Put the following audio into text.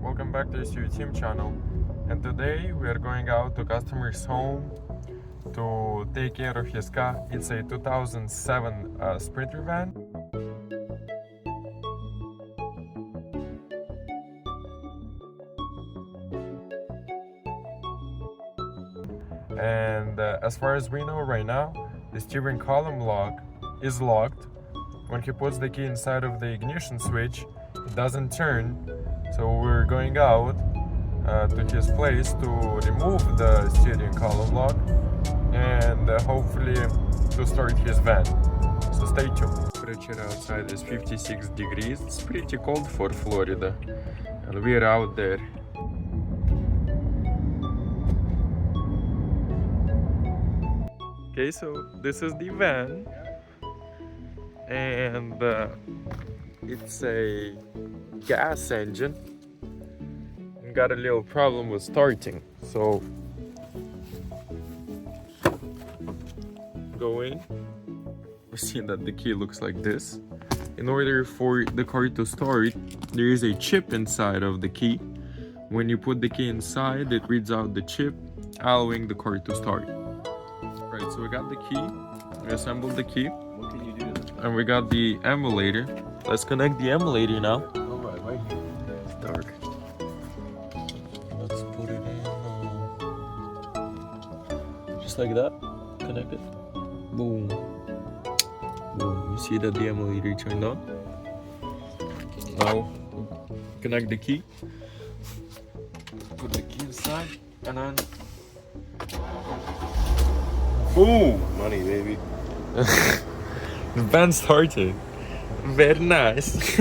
welcome back to ECUteam channel. And today we are going out to customer's home to take care of his car. It's a 2007 Sprinter van. And as far as we know right now, the steering column lock is locked. When he puts the key inside of the ignition switch, it doesn't turn. So we're going out to his place to remove the steering column lock and hopefully to start his van. So stay tuned. Temperature outside is 56 degrees. It's pretty cold for Florida, and we're out there. Okay, so this is the van, and it's a gas engine. Got a little problem with starting, so go in. We see that the key looks like this. In order for the car to start, there is a chip inside of the key. When you put the key inside, it reads out the chip, allowing the car to start. Right, so we got the key, we assembled the key. What can you do? And we got the emulator. Let's connect the emulator now. Alright, right here. It's dark. Let's put it in. Just like that. Connect it. Boom. Boom. You see that the emulator turned on? Now, connect the key. Put the key inside. And then... boom! Money, baby. The van started. Very nice.